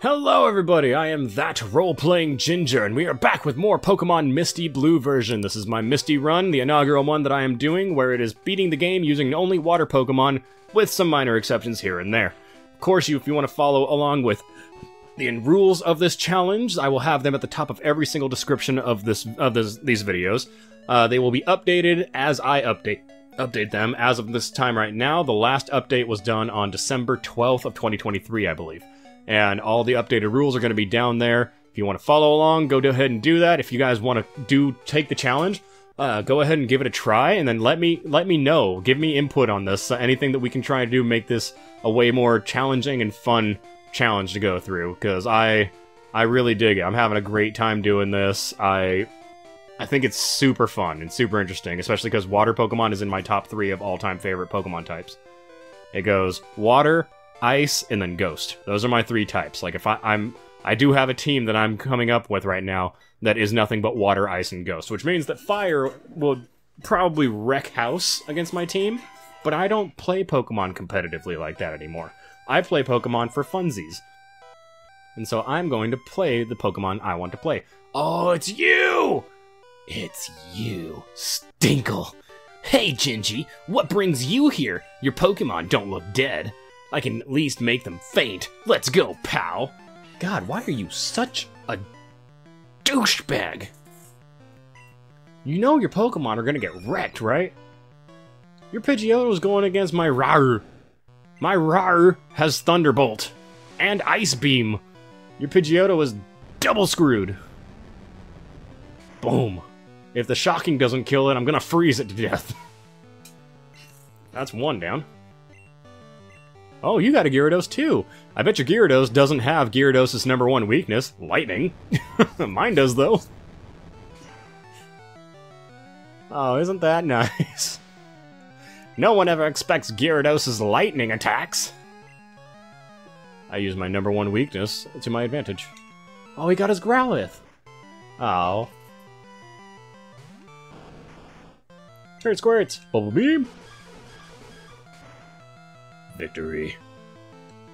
Hello everybody, I am that role-playing Ginger, and we are back with more Pokémon Misty Blue version. This is my Misty run, the inaugural one that I am doing, where it is beating the game using only water Pokémon, with some minor exceptions here and there. Of course, if you want to follow along with the rules of this challenge, I will have them at the top of every single description of these videos. They will be updated as I update them. As of this time right now, the last update was done on December 12th of 2023, I believe. And all the updated rules are going to be down there. If you want to follow along, go ahead and do that. If you guys want to take the challenge, go ahead and give it a try, and then let me know. Give me input on this. Anything that we can try to do, make this a way more challenging and fun challenge to go through. Because I really dig it. I'm having a great time doing this. I think it's super fun and super interesting, especially because water Pokemon is in my top 3 of all-time favorite Pokemon types. It goes water, ice, and then ghost. Those are my 3 types. Like, if I do have a team that I'm coming up with right now that is nothing but water, ice, and ghost, which means that fire will probably wreck house against my team, but I don't play Pokemon competitively like that anymore. I play Pokemon for funsies. And so I'm going to play the Pokemon I want to play. Oh, it's you! It's you, Stinkle. Hey, Gingy, what brings you here? Your Pokemon don't look dead. I can at least make them faint. Let's go, pal. God, why are you such a douchebag? You know your Pokemon are gonna get wrecked, right? Your Pidgeotto's going against my Rar. My Rar has Thunderbolt and Ice Beam. Your Pidgeotto is double screwed. Boom. If the Shocking doesn't kill it, I'm gonna freeze it to death. That's one down. Oh, you got a Gyarados too. I bet your Gyarados doesn't have Gyarados' #1 weakness, lightning. Mine does, though. Oh, isn't that nice? No one ever expects Gyarados' lightning attacks. I use my #1 weakness to my advantage. Oh, he got his Growlithe. Oh. Turret squirts. Bubble beam. Victory.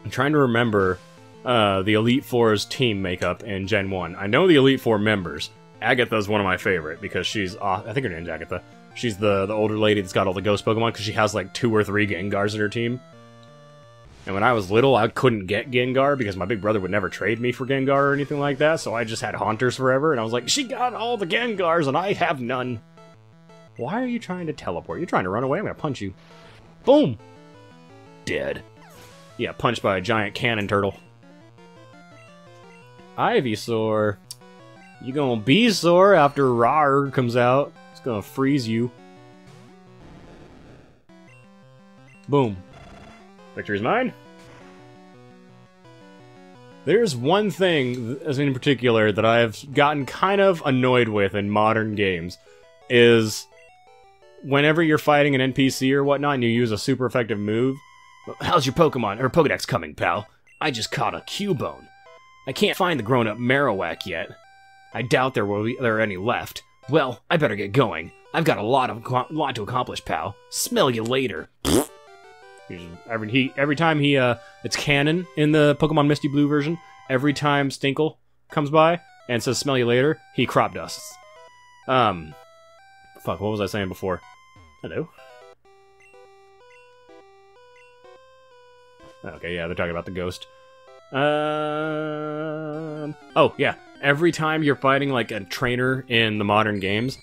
I'm trying to remember the Elite Four's team makeup in Gen 1. I know the Elite Four members. Agatha's one of my favorite because she's, I think her name's Agatha. She's the older lady that's got all the ghost Pokemon because she has like 2 or 3 Gengars in her team. And when I was little, I couldn't get Gengar because my big brother would never trade me for Gengar or anything like that, so I just had Haunters forever, and I was like, she got all the Gengars and I have none. Why are you trying to teleport? You're trying to run away? I'm gonna punch you. Boom! Dead. Yeah, punched by a giant cannon turtle. Ivysaur. You gonna be sore after Rar comes out. It's gonna freeze you. Boom. Victory's mine. There's one thing, as in particular, that I've gotten kind of annoyed with in modern games, is whenever you're fighting an NPC or whatnot and you use a super effective move, how's your Pokemon, or Pokedex coming, pal? I just caught a Cubone. I can't find the grown-up Marowak yet. I doubt there are any left. Well, I better get going. I've got a lot to accomplish, pal. Smell you later. Every time it's canon in the Pokemon Misty Blue version, every time Stinkle comes by and says smell you later, he crop dusts. Fuck, what was I saying before? Hello? Okay, yeah, they're talking about the ghost. Oh, yeah. Every time you're fighting, like, a trainer in the modern games...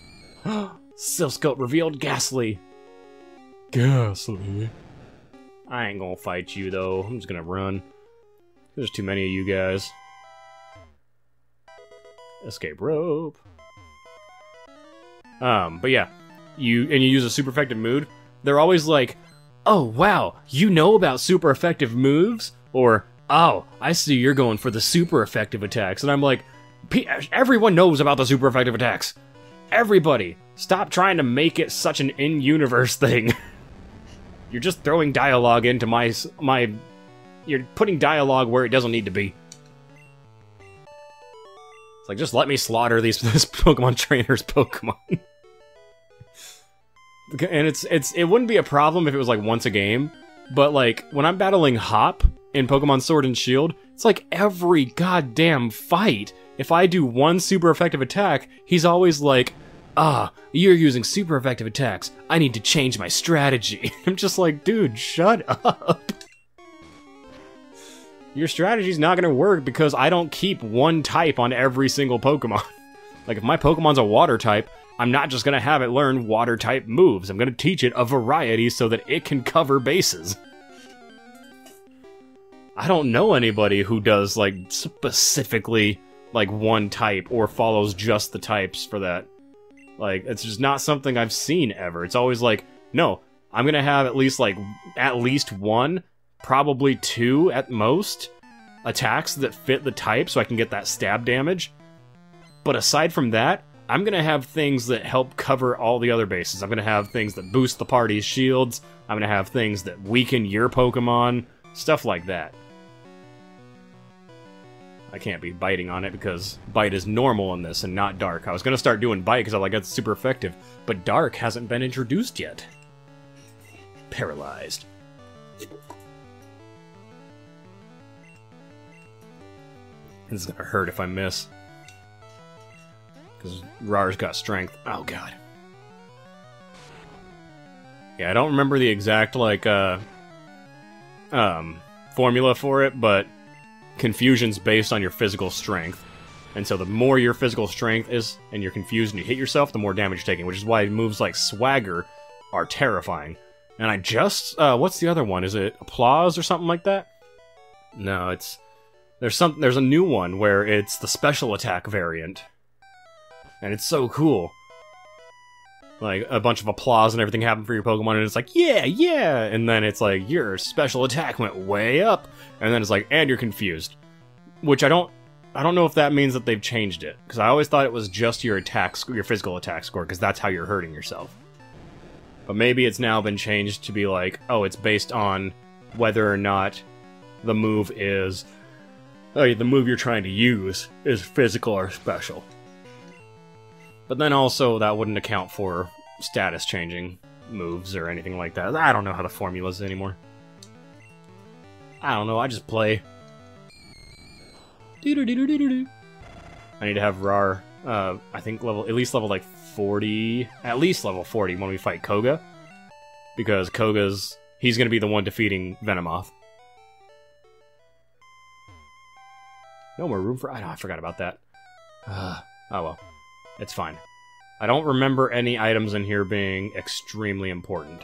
Silscope revealed Ghastly! Ghastly. I ain't gonna fight you, though. I'm just gonna run. There's too many of you guys. Escape rope. But yeah. You use a super effective move. They're always like, oh, wow, you know about super effective moves? Or, oh, I see you're going for the super effective attacks. And I'm like, everyone knows about the super effective attacks. Everybody, stop trying to make it such an in-universe thing. You're just throwing dialogue into you're putting dialogue where it doesn't need to be. It's like, just let me slaughter this Pokemon trainer's Pokemon. And it wouldn't be a problem if it was like once a game, but like when I'm battling Hop in Pokemon Sword and Shield, It's like every goddamn fight, if I do one super effective attack, he's always like, you're using super effective attacks. I need to change my strategy. I'm just like, dude, shut up. Your strategy's not gonna work because I don't keep one type on every single Pokemon. Like, if my Pokemon's a water type, I'm not just gonna have it learn water type moves. I'm gonna teach it a variety so that it can cover bases. I don't know anybody who does, like, specifically, like, one type or follows just the types for that. Like, it's just not something I've seen ever. It's always like, no, I'm gonna have at least one, probably two at most, attacks that fit the type so I can get that stab damage. But aside from that, I'm gonna have things that help cover all the other bases. I'm gonna have things that boost the party's shields. I'm gonna have things that weaken your Pokemon. Stuff like that. I can't be biting on it because bite is normal in this and not dark. I was gonna start doing bite because I like it's super effective, but dark hasn't been introduced yet. Paralyzed. This is gonna hurt if I miss. Because Rar's got strength. Oh god. Yeah, I don't remember the exact, like, formula for it, but confusion's based on your physical strength. And so the more your physical strength is, and you're confused and you hit yourself, the more damage you're taking, which is why moves like Swagger are terrifying. And I just, what's the other one? Is it Applause or something like that? No, it's, there's a new one where it's the special attack variant. And it's so cool. Like, a bunch of applause and everything happened for your Pokemon, and it's like, yeah, yeah! And then it's like, your special attack went way up! And then it's like, and you're confused. Which I don't know if that means that they've changed it. Because I always thought it was just your your physical attack score, because that's how you're hurting yourself. But maybe it's now been changed to be like, oh, it's based on whether or not the move is... the move you're trying to use is physical or special. But then also, that wouldn't account for status-changing moves or anything like that. I don't know how the formula is anymore. I don't know, I just play. I need to have Rar, I think at least level like 40, at least level 40 when we fight Koga. Because he's gonna be the one defeating Venomoth. No more room for, I forgot about that. Oh well. It's fine. I don't remember any items in here being extremely important.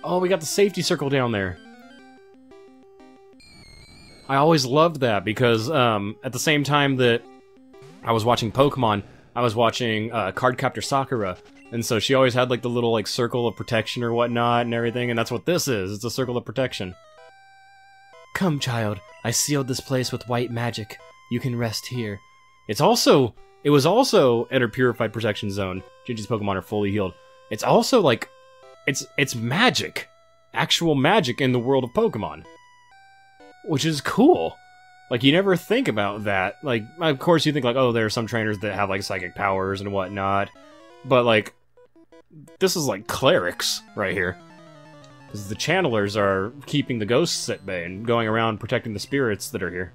Oh, we got the safety circle down there. I always loved that because at the same time that I was watching Pokemon, I was watching Cardcaptor Sakura, and so she always had like the little like circle of protection or whatnot and everything, and that's what this is. It's a circle of protection. Come, child. I sealed this place with white magic. You can rest here. It was also Enter Purified Protection Zone. Gingy's Pokemon are fully healed. It's also like, it's magic. Actual magic in the world of Pokemon. Which is cool. Like, you never think about that. Like, of course you think like, oh, there are some trainers that have like psychic powers and whatnot. But like, this is like clerics right here. Because the channelers are keeping the ghosts at bay and going around protecting the spirits that are here.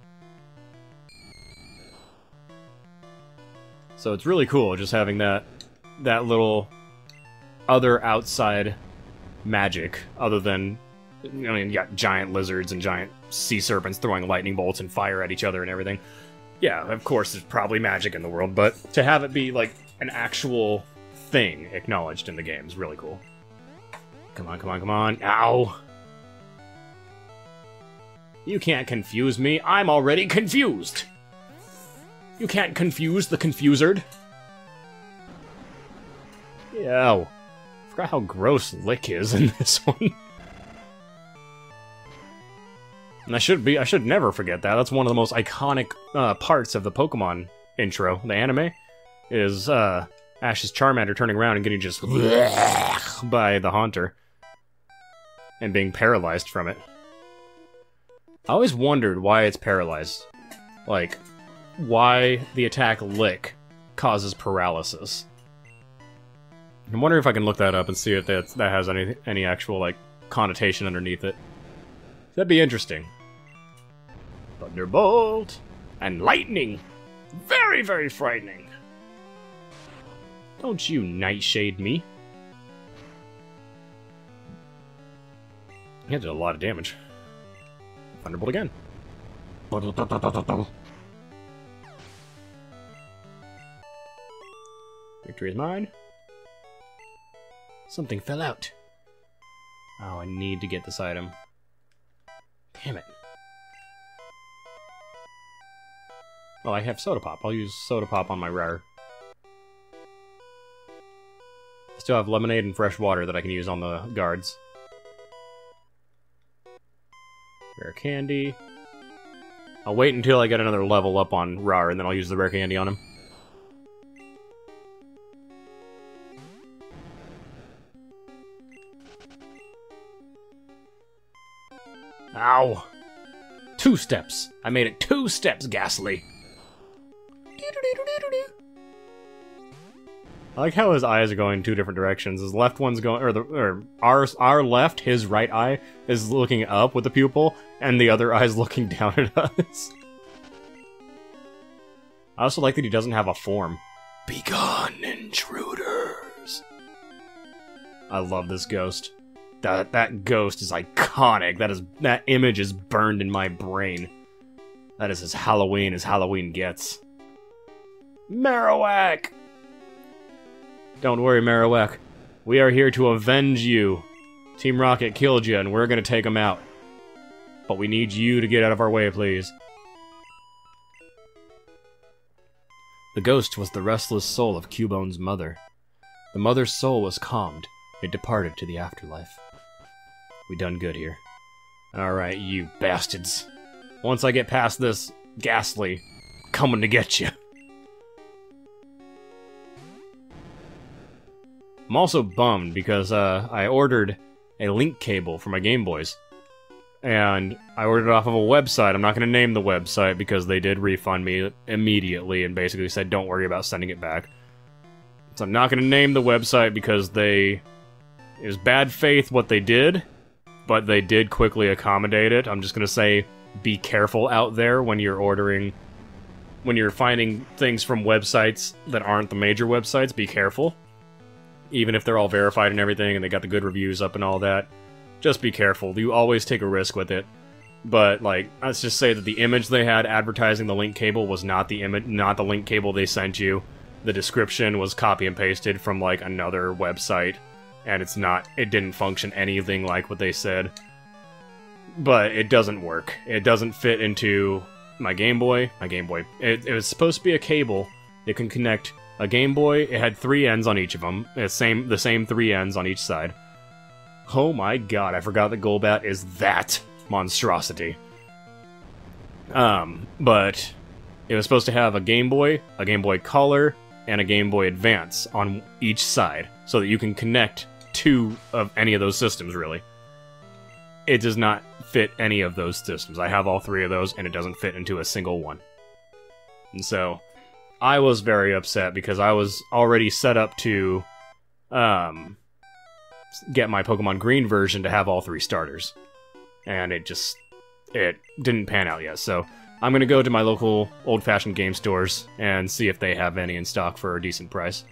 So it's really cool just having that little other outside magic, other than, I mean, you got giant lizards and giant sea serpents throwing lightning bolts and fire at each other and everything. Yeah, of course there's probably magic in the world, but to have it be like an actual thing acknowledged in the game is really cool. Come on, come on, come on. Ow! You can't confuse me. I'm already confused! You can't confuse the confusered. Yeah. Oh. I forgot how gross Lick is in this one. And I should never forget that. That's one of the most iconic parts of the Pokemon intro, the anime, is Ash's Charmander turning around and getting just by the Haunter. And being paralyzed from it. I always wondered why it's paralyzed. Like, why the attack Lick causes paralysis. I'm wondering if I can look that up and see if that has any actual, like, connotation underneath it. That'd be interesting. Thunderbolt! And lightning! Very, very frightening. Don't you nightshade me. He did a lot of damage. Thunderbolt again. Victory is mine. Something fell out. Oh, I need to get this item. Damn it. Well, I have Soda Pop. I'll use Soda Pop on my rare. I still have Lemonade and Fresh Water that I can use on the guards. Rare Candy. I'll wait until I get another level up on Rar, and then I'll use the Rare Candy on him. Ow! 2 steps! I made it 2 steps, Ghastly! I like how his eyes are going 2 different directions. His left one's going, or our left, his right eye, is looking up with the pupil, and the other eye's looking down at us. I also like that he doesn't have a form. Begone, intruders! I love this ghost. That ghost is iconic. That image is burned in my brain. That is as Halloween gets. Marowak! Don't worry, Marowak. We are here to avenge you. Team Rocket killed you, and we're gonna take them out. But we need you to get out of our way, please. The ghost was the restless soul of Cubone's mother. The mother's soul was calmed. It departed to the afterlife. We done good here. Alright, you bastards. Once I get past this Ghastly, I'm coming to get you. I'm also bummed because I ordered a link cable for my Game Boys. And I ordered it off of a website. I'm not going to name the website because they did refund me immediately and basically said don't worry about sending it back. So I'm not going to name the website because it was bad faith what they did, but they did quickly accommodate it. I'm just going to say be careful out there when you're ordering, when you're finding things from websites that aren't the major websites, be careful. Even if they're all verified and everything and they got the good reviews up and all that, just be careful. You always take a risk with it. But, like, let's just say that the image they had advertising the link cable was not the link cable they sent you. The description was copy and pasted from, like, another website. And it didn't function anything like what they said. But it doesn't work. It doesn't fit into my Game Boy. It was supposed to be a cable that can connect a Game Boy. It had 3 ends on each of them. The same 3 ends on each side. Oh my god, I forgot that Golbat is that monstrosity. But it was supposed to have a Game Boy Color, and a Game Boy Advance on each side, so that you can connect 2 of any of those systems, really. It does not fit any of those systems. I have all 3 of those, and it doesn't fit into a single one. And so, I was very upset, because I was already set up to, get my Pokemon Green version to have all 3 starters. And it didn't pan out yet, so I'm gonna go to my local old-fashioned game stores and see if they have any in stock for a decent price.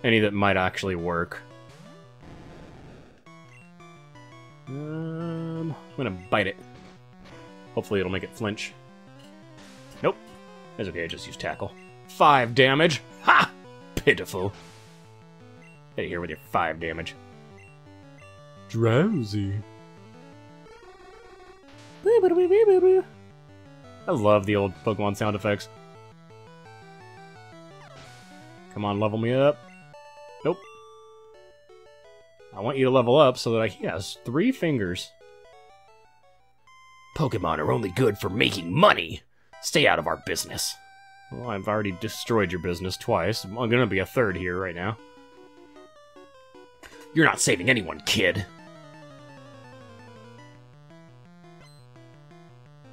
Any that might actually work. I'm gonna bite it. Hopefully it'll make it flinch. Nope. It's okay, I just use Tackle. 5 damage! Ha! Pitiful. Get out of here with your 5 damage. Drowsy. I love the old Pokemon sound effects. Come on, level me up. Nope. I want you to level up so that he has 3 fingers. Pokemon are only good for making money. Stay out of our business. Well, I've already destroyed your business twice. I'm gonna be a 3rd here right now. You're not saving anyone, kid.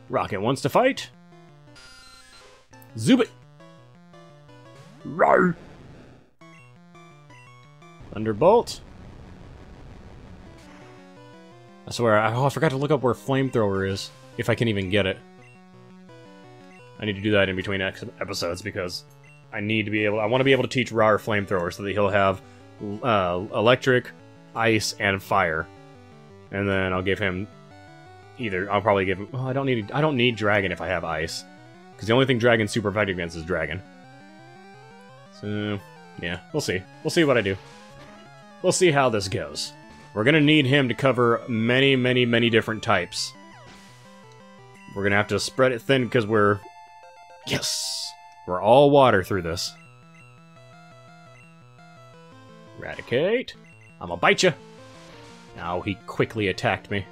Rocket wants to fight. Zoop it! Roar! Thunderbolt. swear, I forgot to look up where flamethrower is, if I can even get it. I need to do that in between episodes because I want to be able to teach Rar flamethrower so that he'll have electric, ice, and fire. And then I'll give him I'll probably give him... Oh, I don't need dragon if I have ice. Because the only thing dragon's super effective against is dragon. So, yeah, we'll see. We'll see what I do. We'll see how this goes. We're gonna need him to cover many, many, many different types. We're gonna have to spread it thin because we're... Yes! We're all water through this. Eradicate. I'm gonna bite you. Now he quickly attacked me.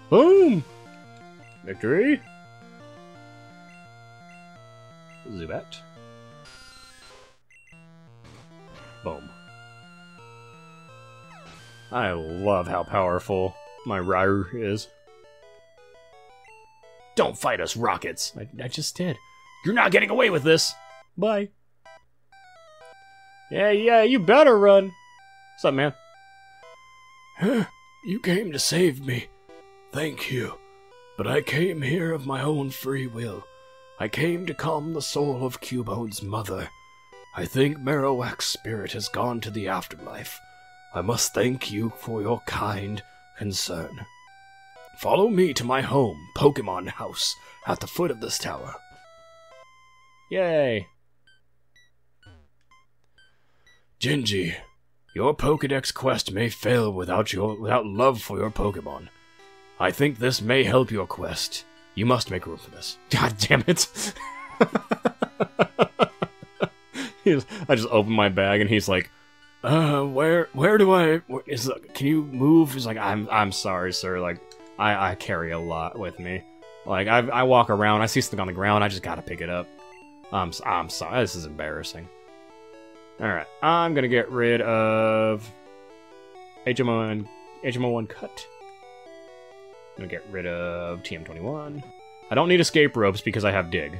Boom! Victory! Zubat. Boom. I love how powerful my Rairu is. Don't fight us, Rockets! I just did. You're not getting away with this! Bye. Yeah, you better run! What's up, man? You came to save me. Thank you. But I came here of my own free will. I came to calm the soul of Cubone's mother. I think Marowak's spirit has gone to the afterlife. I must thank you for your kind concern. Follow me to my home, Pokemon House, at the foot of this tower. Yay! Gingy, your Pokédex quest may fail without love for your Pokemon. I think this may help your quest. You must make room for this. God damn it! I just opened my bag and he's like, where do I... Can you move? He's like, I'm sorry, sir. Like, I carry a lot with me. Like, I walk around, I see something on the ground, I just gotta pick it up. I'm sorry, this is embarrassing. Alright, I'm gonna get rid of... HMO1 cut. I'm gonna get rid of TM21. I don't need escape ropes because I have dig.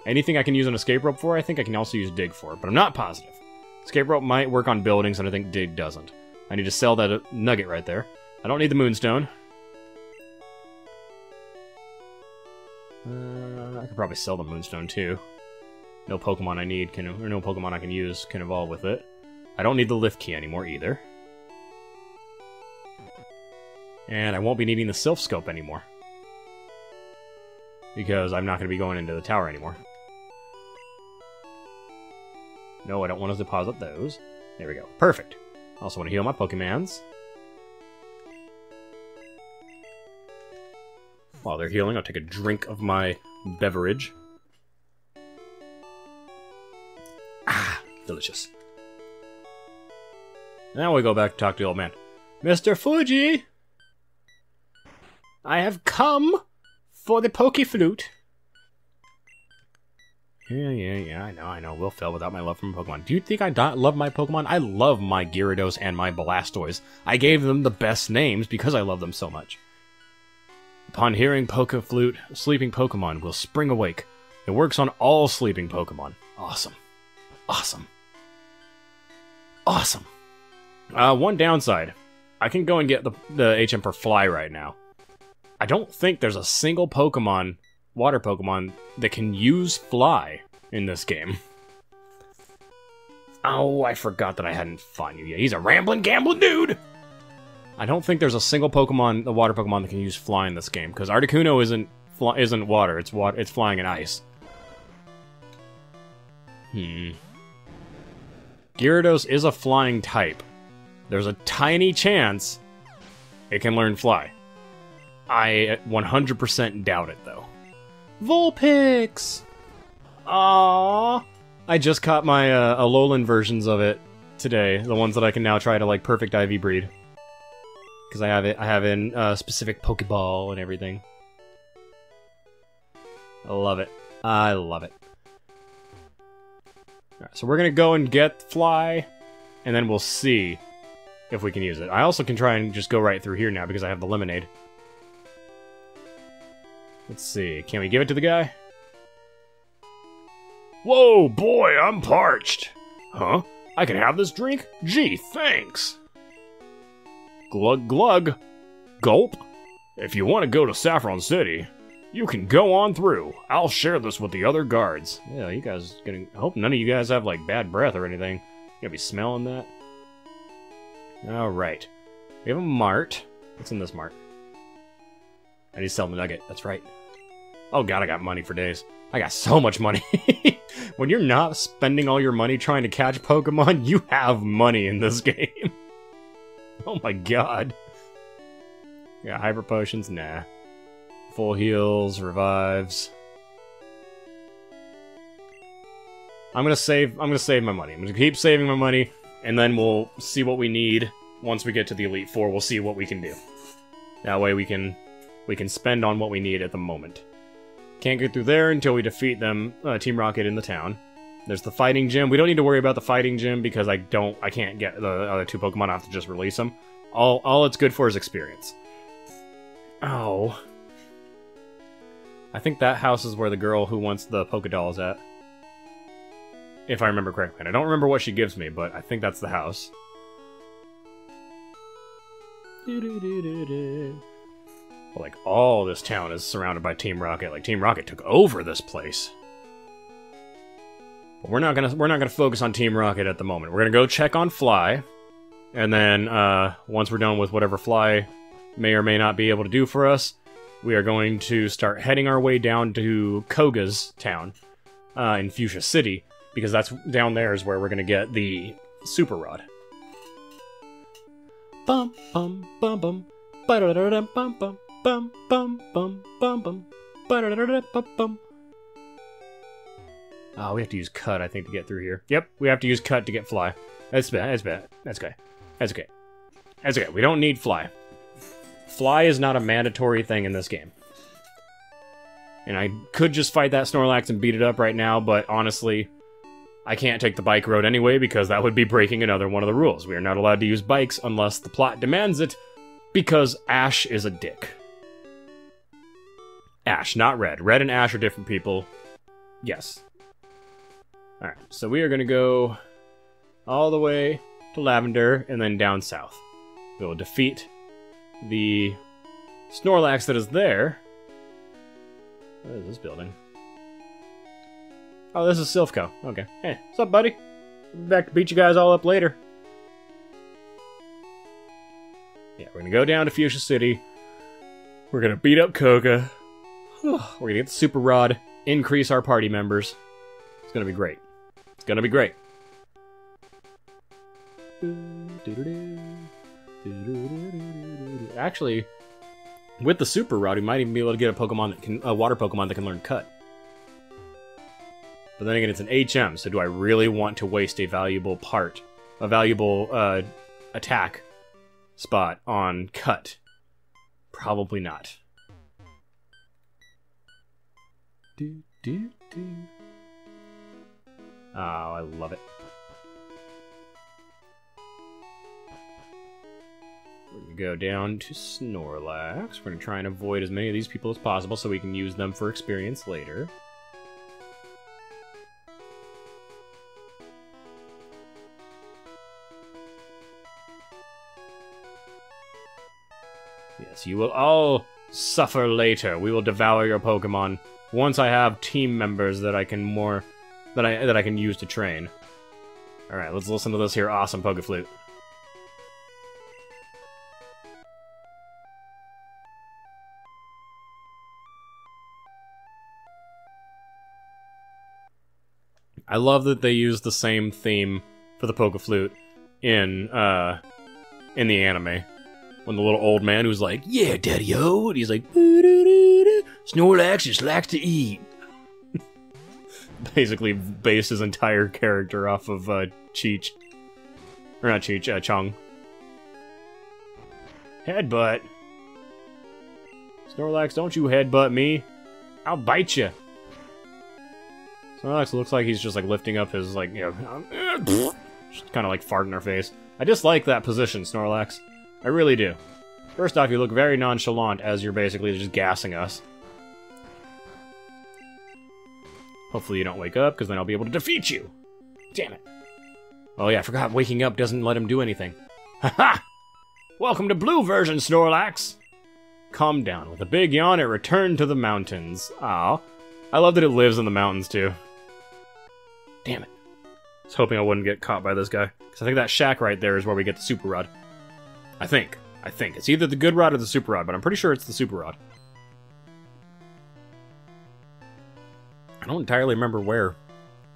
Anything I can use an escape rope for, I think I can also use dig for, but I'm not positive. Escape rope might work on buildings, and I think dig doesn't. I need to sell that nugget right there. I don't need the moonstone. I could probably sell the moonstone too. No Pokemon I need or no Pokemon I can use can evolve with it. I don't need the lift key anymore either. And I won't be needing the Sylph Scope anymore. Because I'm not going to be going into the tower anymore. No, I don't want to deposit those. There we go. Perfect. I also want to heal my Pokemons. While they're healing, I'll take a drink of my beverage. Ah, delicious. Now we go back to talk to the old man. Mr. Fuji! I have come for the Pokeflute. Yeah, I know. We'll fail without my love for my Pokemon. Do you think I don't love my Pokemon? I love my Gyarados and my Blastoise. I gave them the best names because I love them so much. Upon hearing Pokeflute, sleeping Pokemon will spring awake. It works on all sleeping Pokemon. Awesome. Awesome. Awesome. One downside. I can go and get the HM for Fly right now. I don't think there's a single Pokemon, water Pokemon, that can use Fly in this game. Oh, I forgot that I hadn't fought you yet. He's a rambling, gambling dude! I don't think there's a single Pokemon, the water Pokemon, that can use Fly in this game, because Articuno isn't water, it's flying in ice. Gyarados is a flying type. There's a tiny chance it can learn Fly. I 100% doubt it, though. Vulpix! Aww! I just caught my Alolan versions of it today. The ones that I can now try to, like, perfect IV breed. Because I have in specific Pokeball and everything. I love it. I love it. Alright, so we're gonna go and get Fly, and then we'll see if we can use it. I also can try and just go right through here now because I have the Lemonade. Let's see, can we give it to the guy? Whoa, boy, I'm parched! Huh? I can have this drink? Gee, thanks! Glug glug. Gulp. If you want to go to Saffron City, you can go on through. I'll share this with the other guards. Yeah, you guys I hope none of you guys have, like, bad breath or anything. You gonna be smelling that? Alright. We have a mart. What's in this mart? I need to sell the nugget. That's right. Oh god, I got money for days. I got so much money. When you're not spending all your money trying to catch Pokemon, you have money in this game. Oh my god. Yeah, hyper potions? Nah. Full heals, revives. I'm gonna save my money. I'm gonna keep saving my money, and then we'll see what we need. Once we get to the Elite Four, we'll see what we can do. That way we can spend on what we need at the moment. Can't get through there until we defeat them, Team Rocket in the town. There's the fighting gym. We don't need to worry about the fighting gym because I can't get the other two Pokemon. I have to just release them. All it's good for is experience. Oh. I think that house is where the girl who wants the Pokédoll is at. If I remember correctly. And I don't remember what she gives me, but I think that's the house. Like, all this town is surrounded by Team Rocket. Like, Team Rocket took over this place. But we're not gonna focus on Team Rocket at the moment. We're gonna go check on Fly. And then, once we're done with whatever Fly may or may not be able to do for us, we are going to start heading our way down to Koga's town, in Fuchsia City, because that's down there is where we're gonna get the Super Rod. Bum bum bum bum, ba-da-da-da-dum, bum bum bum bum bum bum bum, ba-da-da-da-bum bum. Oh, we have to use Cut, I think, to get through here. Yep, we have to use Cut to get Fly. That's bad. That's bad. That's okay. That's okay. That's okay. We don't need Fly. Fly is not a mandatory thing in this game. And I could just fight that Snorlax and beat it up right now, but honestly, I can't take the bike road anyway because that would be breaking another one of the rules. We are not allowed to use bikes unless the plot demands it, because Ash is a dick. Ash, not Red. Red and Ash are different people. Yes. Alright, so we are going to go all the way to Lavender and then down south. We will defeat the Snorlax that is there. What is this building? Oh, this is Silphco. Okay. Hey, what's up, buddy? I'll be back to beat you guys all up later. Yeah, we're gonna go down to Fuchsia City. We're gonna beat up Koga. We're gonna get the Super Rod, increase our party members. It's gonna be great. It's gonna be great. Actually, with the Super Rod, we might even be able to get a water Pokemon that can learn Cut. But then again, it's an HM, so do I really want to waste a valuable attack spot on Cut? Probably not. Oh, I love it. We're going to go down to Snorlax. We're going to try and avoid as many of these people as possible so we can use them for experience later. Yes, you will all suffer later. We will devour your Pokemon once I have team members that I can that I can use to train. All right, let's listen to this here awesome Pokeflute. I love that they use the same theme for the Pokeflute in the anime. When the little old man who's like, "Yeah, Daddy-o," and he's like, "Snorlax just likes to eat." Basically based his entire character off of Cheech. Or not Cheech, Chung. Headbutt. Snorlax, don't you headbutt me. I'll bite you. Snorlax looks like he's just like lifting up his like, you know, just kind of like fart in our face. I dislike that position, Snorlax. I really do. First off, you look very nonchalant as you're basically just gassing us. Hopefully you don't wake up, because then I'll be able to defeat you! Damn it! Oh yeah, I forgot waking up doesn't let him do anything. Haha! Welcome to blue version, Snorlax! Calm down. With a big yawn, it returned to the mountains. Aw. I love that it lives in the mountains, too. Damn it. I was hoping I wouldn't get caught by this guy. Because I think that shack right there is where we get the Super Rod. I think. It's either the good rod or the Super Rod, but I'm pretty sure it's the Super Rod. I don't entirely remember where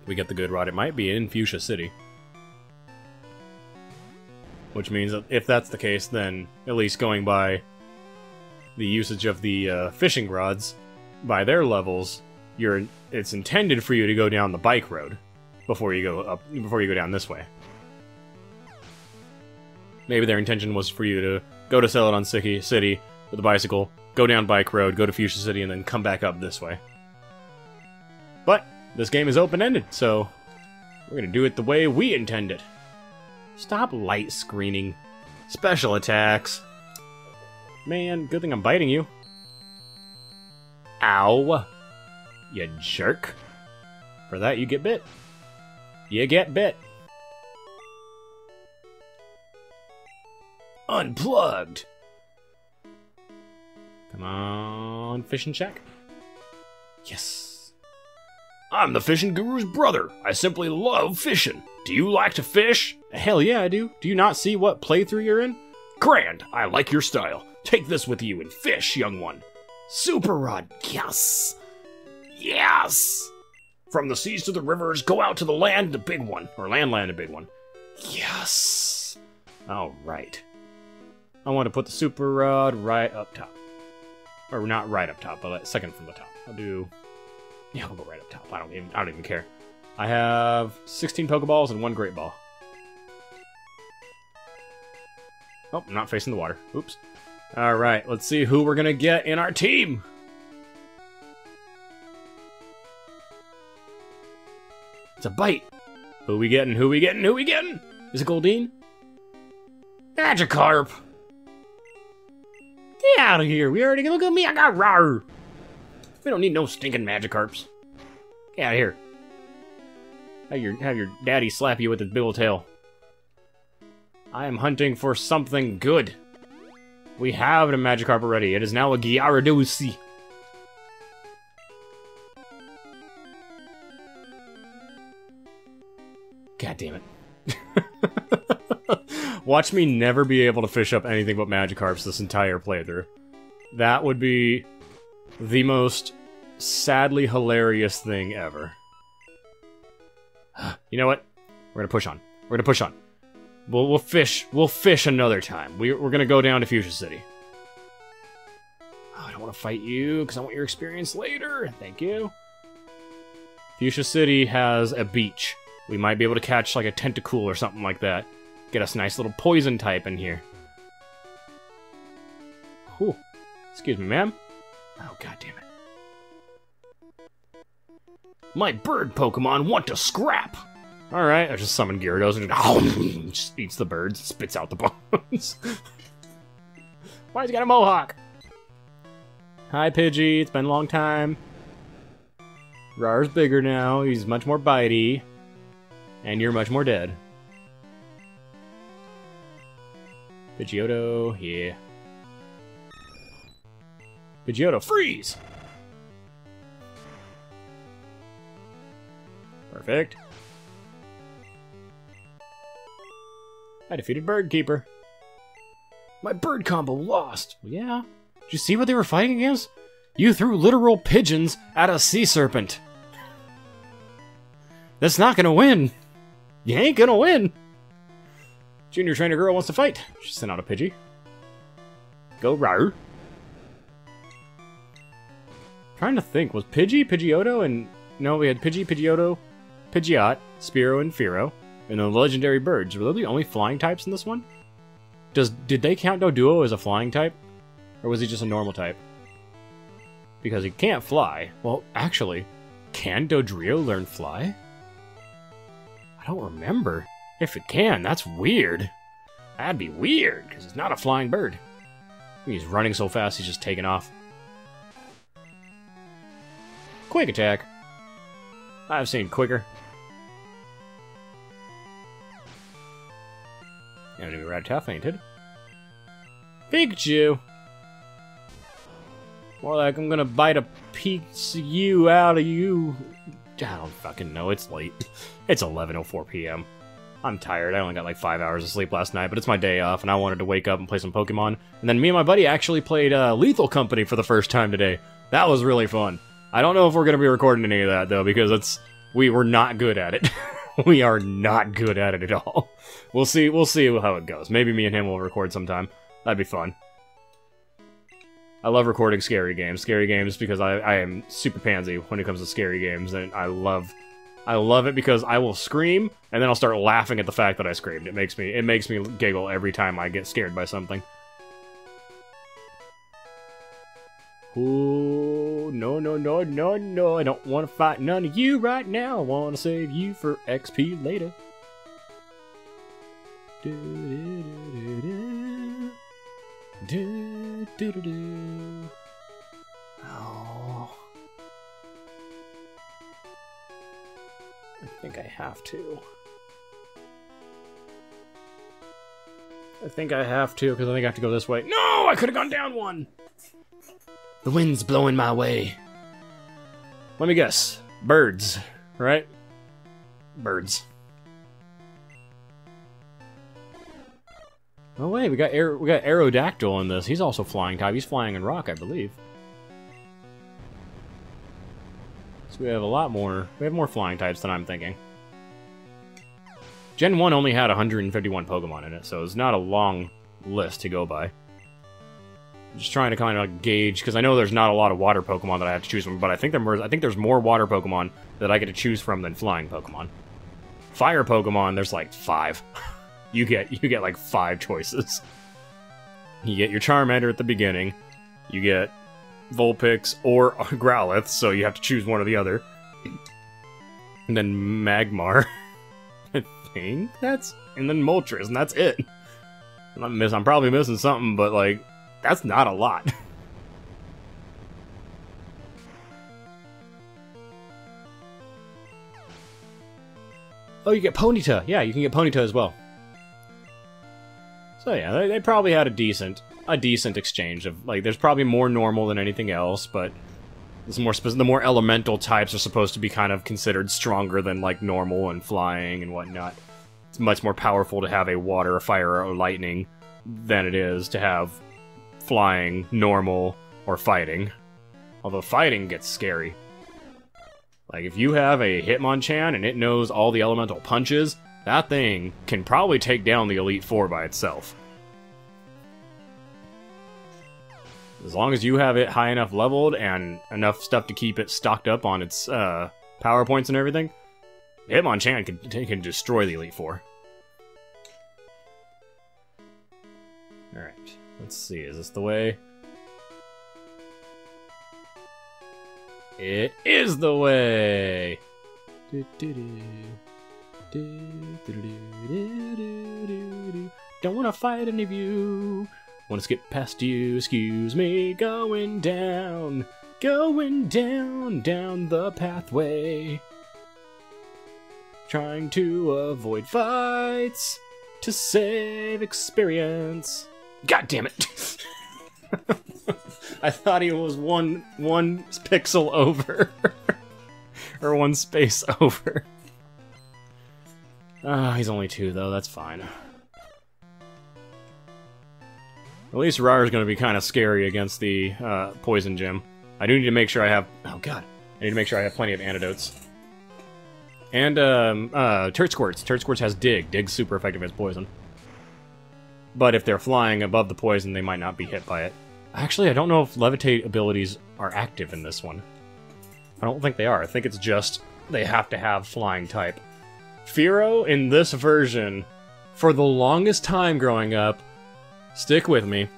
we get the good rod. It might be in Fuchsia City. Which means that if that's the case, then at least going by the usage of the fishing rods, by their levels, it's intended for you to go down the bike road before you go down this way. Maybe their intention was for you to go to Celadon City with a bicycle, go down bike road, go to Fuchsia City, and then come back up this way. But this game is open-ended, so we're gonna do it the way we intend it. Stop light screening. Special attacks. Man, good thing I'm biting you. Ow. You jerk. For that, you get bit. You get bit. Unplugged. Come on, fishing shack. Yes. I'm the fishing guru's brother. I simply love fishing. Do you like to fish? Hell yeah, I do. Do you not see what playthrough you're in? Grand. I like your style. Take this with you and fish, young one. Super Rod. Yes. Yes. From the seas to the rivers, go out to the land, the big one. Or land, a big one. Yes. All right. I want to put the Super Rod right up top. Or not right up top, but like second from the top. Yeah, I'll go right up top. I don't even care. I have 16 Pokeballs and 1 Great Ball. Oh, I'm not facing the water. Oops. Alright, let's see who we're gonna get in our team! It's a bite! Who we getting? Is it Goldeen? Magikarp! Get out of here! We already look at me, I got rawr! We don't need no stinking Magikarps. Get out of here. Have your daddy slap you with his big old tail. I am hunting for something good. We have a Magikarp already. It is now a Gyarados. God damn it. Watch me never be able to fish up anything but Magikarps this entire playthrough. That would be the most sadly hilarious thing ever. You know what? We're gonna push on. We'll fish another time. We're gonna go down to Fuchsia City. Oh, I don't want to fight you because I want your experience later. Thank you. Fuchsia City has a beach. We might be able to catch like a Tentacool or something like that. Get us a nice little poison type in here. Whew. Excuse me, ma'am. Oh, god damn it. My bird Pokemon want to scrap! Alright, I just summon Gyarados and just eats the birds, spits out the bones. Why has he got a mohawk? Hi, Pidgey. It's been a long time. Rar's bigger now. He's much more bitey. And you're much more dead. Pidgeotto, yeah. Pidgeotto, freeze! Perfect. I defeated Bird Keeper. My bird combo lost. Well, yeah. Did you see what they were fighting against? You threw literal pigeons at a sea serpent. That's not gonna win. You ain't gonna win. Junior trainer girl wants to fight. She sent out a Pidgey. Go rar. Trying to think, was Pidgeotto, and... No, we had Pidgey, Pidgeotto, Pidgeot, Spearow, and Fearow. And the legendary birds. Were they the only flying types in this one? Did they count Doduo as a flying type? Or was he just a normal type? Because he can't fly. Well, actually, can Dodrio learn fly? I don't remember. If it can, that's weird. That'd be weird, because it's not a flying bird. He's running so fast, he's just taking off. Quick attack. I've seen quicker. Enemy Rattata fainted. Pikachu! More like I'm gonna bite a piece of you out of you. I don't fucking know, it's late. It's 11:04 p.m. I'm tired, I only got like 5 hours of sleep last night, but it's my day off, and I wanted to wake up and play some Pokemon. And then me and my buddy actually played Lethal Company for the first time today. That was really fun. I don't know if we're gonna be recording any of that, though, because we were not good at it. We are not good at it at all. We'll see how it goes. Maybe me and him will record sometime. That'd be fun. I love recording scary games. Scary games because I am super pansy when it comes to scary games, and I love it because I will scream, and then I'll start laughing at the fact that I screamed. It makes me giggle every time I get scared by something. Ooh, no, no, no, no, no. I don't want to fight none of you right now. I want to save you for XP later. Oh. I think I have to. I think I have to, because I think I have to go this way. No! I could have gone down one! The wind's blowing my way. Let me guess. Birds, right? Birds. Oh wait, we got Aerodactyl in this. He's also flying type. He's flying in rock, I believe. So we have a lot more. We have more flying types than I'm thinking. Gen 1 only had 151 Pokemon in it, so it's not a long list to go by. I'm just trying to kind of gauge, because I know there's not a lot of water Pokemon that I have to choose from, but I think there's more water Pokemon that I get to choose from than flying Pokemon. Fire Pokemon, there's like 5. You get like 5 choices. You get your Charmander at the beginning. You get Vulpix or Growlithe, so you have to choose one or the other. And then Magmar. I think that's... And then Moltres, and that's it. I'm probably missing something, but like, that's not a lot. Oh, you get Ponyta. Yeah, you can get Ponyta as well. So yeah, they probably had a decent exchange of, like, there's probably more normal than anything else, but the more elemental types are supposed to be kind of considered stronger than, like, normal and flying and whatnot. It's much more powerful to have a water, a fire, or lightning than it is to have flying, normal, or fighting. Although fighting gets scary. Like, if you have a Hitmonchan and it knows all the elemental punches, that thing can probably take down the Elite Four by itself. As long as you have it high enough leveled and enough stuff to keep it stocked up on its power points and everything, Hitmonchan can destroy the Elite Four. Alright, let's see, is this the way? It is the way! Don't wanna fight any of you. Wanna skip past you, excuse me. Going down down the pathway. Trying to avoid fights to save experience. God damn it! I thought he was one pixel over. Or one space over. He's only 2 though, that's fine. At least Rara's gonna be kind of scary against the Poison Gym. I do need to make sure I have... Oh god. I need to make sure I have plenty of antidotes. And, Turd Squirts. Turd Squirts has Dig. Dig's super effective as poison. But if they're flying above the poison, they might not be hit by it. Actually, I don't know if Levitate abilities are active in this one. I don't think they are. I think it's just they have to have flying type. Fearow, in this version, for the longest time growing up, stick with me,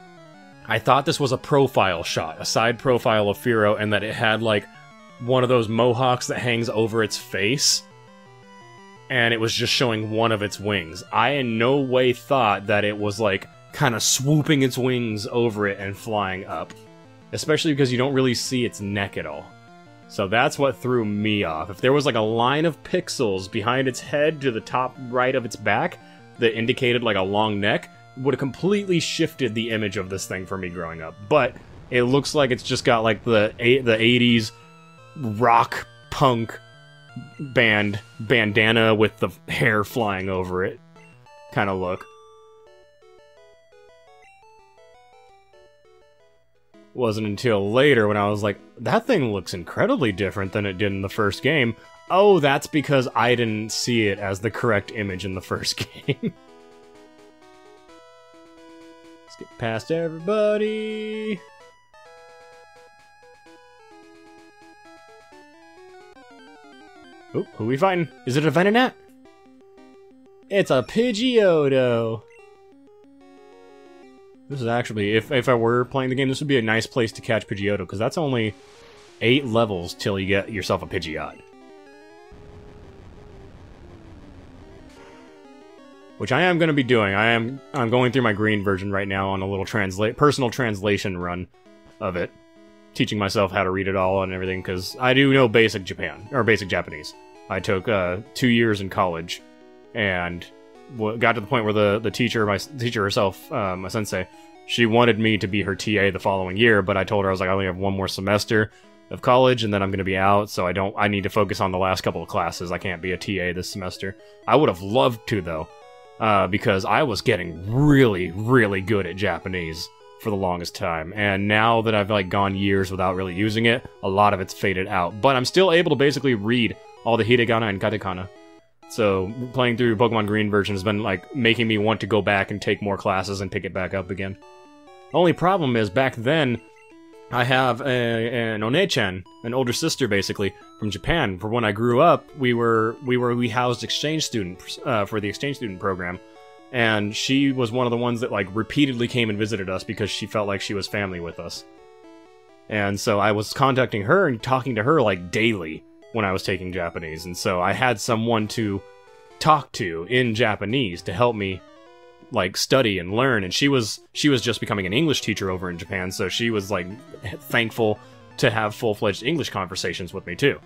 I thought this was a profile shot, a side profile of Fearow, and that it had, like, one of those mohawks that hangs over its face, and it was just showing one of its wings. I in no way thought that it was, like, kind of swooping its wings over it and flying up. Especially because you don't really see its neck at all. So that's what threw me off. If there was like a line of pixels behind its head to the top right of its back that indicated like a long neck, would have completely shifted the image of this thing for me growing up. But it looks like it's just got like the 80s rock punk bandana with the hair flying over it kind of look. Wasn't until later when I was like, that thing looks incredibly different than it did in the first game. Oh, that's because I didn't see it as the correct image in the first game. Let's get past everybody. Oh, who are we fighting? Is it a Venonat? It's a Pidgeotto. This is actually, if I were playing the game, this would be a nice place to catch Pidgeotto, because that's only 8 levels till you get yourself a Pidgeot. Which I am going to be doing. I'm going through my green version right now on a little personal translation run of it. Teaching myself how to read it all and everything, because I do know basic basic Japanese. I took 2 years in college, and got to the point where the teacher, my teacher herself, my sensei, she wanted me to be her TA the following year, but I told her, I was like, I only have 1 more semester of college, and then I'm going to be out, so I need to focus on the last couple of classes. I can't be a TA this semester. I would have loved to, though, because I was getting really, really good at Japanese for the longest time, and now that I've like gone years without really using it, a lot of it's faded out, but I'm still able to basically read all the hiragana and katakana. So playing through Pokemon Green version has been like making me want to go back and take more classes and pick it back up again. Only problem is, back then I have an One-chan, an older sister basically from Japan. For when I grew up, we housed exchange students for the exchange student program. And she was one of the ones that, like, repeatedly came and visited us because she felt like she was family with us. And so I was contacting her and talking to her, like, daily when I was taking Japanese. And so I had someone to talk to in Japanese to help me, like, study and learn. And she was just becoming an English teacher over in Japan, so she was, like, thankful to have full-fledged English conversations with me, too.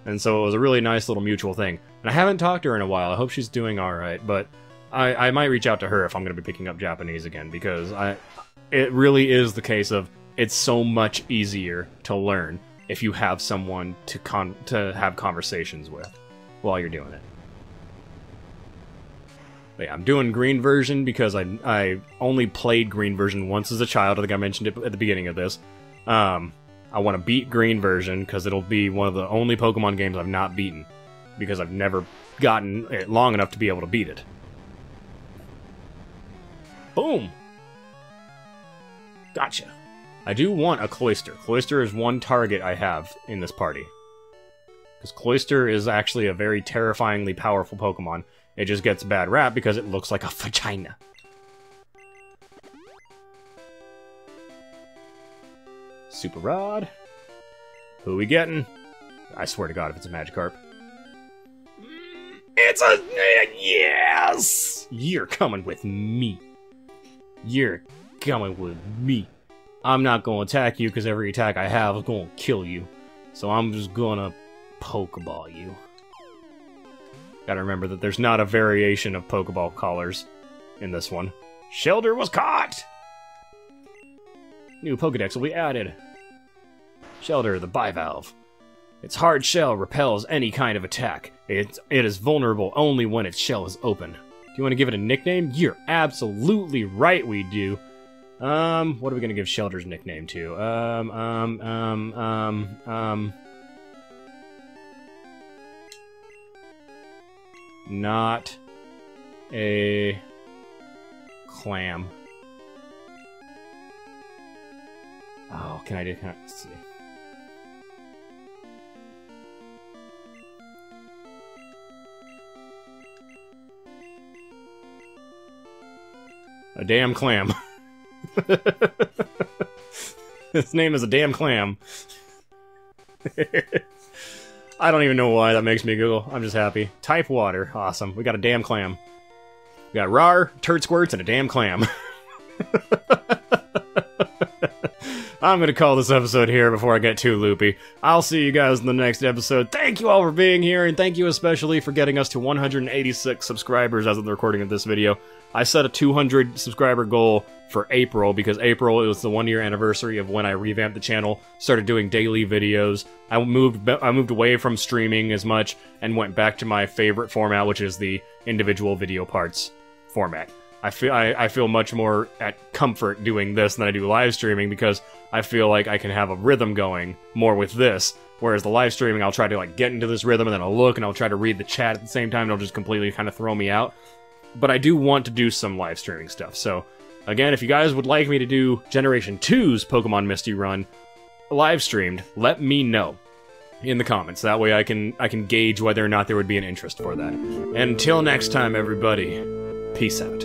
And so it was a really nice little mutual thing. And I haven't talked to her in a while. I hope she's doing alright, but I might reach out to her if I'm going to be picking up Japanese again, because it really is the case of it's so much easier to learn if you have someone to have conversations with while you're doing it. But yeah, I'm doing green version because I only played green version once as a child. I think I mentioned it at the beginning of this. I want to beat green version because it'll be one of the only Pokemon games I've not beaten, because I've never gotten it long enough to be able to beat it. Boom! Gotcha. I do want a Cloyster. Cloyster is one target I have in this party. Because Cloyster is actually a very terrifyingly powerful Pokemon. It just gets a bad rap because it looks like a vagina. Super Rod. Who we getting? I swear to God if it's a Magikarp. It's a... yes! You're coming with me. You're coming with me. I'm not going to attack you because every attack I have is going to kill you. So I'm just going to Pokeball you. Gotta remember that there's not a variation of Pokeball collars in this one. Shelter was caught! New Pokedex will be added. Shelter, the bivalve. Its hard shell repels any kind of attack. It is vulnerable only when its shell is open. Do you want to give it a nickname? You're absolutely right we do. What are we gonna give Shelter's nickname to? Not a clam. Oh, can I do? Let's see. A damn clam. His name is a damn clam. I don't even know why that makes me giggle. I'm just happy. Type water. Awesome. We got a damn clam. We got rar, turd squirts, and a damn clam. I'm gonna call this episode here before I get too loopy. I'll see you guys in the next episode. Thank you all for being here, and thank you especially for getting us to 186 subscribers as of the recording of this video. I set a 200 subscriber goal for April, because April, it was the 1-year anniversary of when I revamped the channel, started doing daily videos. I moved away from streaming as much, and went back to my favorite format, which is the individual video parts format. I feel much more at comfort doing this than I do live streaming, because I feel like I can have a rhythm going more with this, whereas the live streaming, I'll try to like get into this rhythm, and then I'll look, and I'll try to read the chat at the same time, and it'll just completely kind of throw me out. But I do want to do some live streaming stuff, so again, if you guys would like me to do Generation 2's Pokemon Misty run live streamed, let me know in the comments. That way I can gauge whether or not there would be an interest for that. Until next time, everybody, peace out.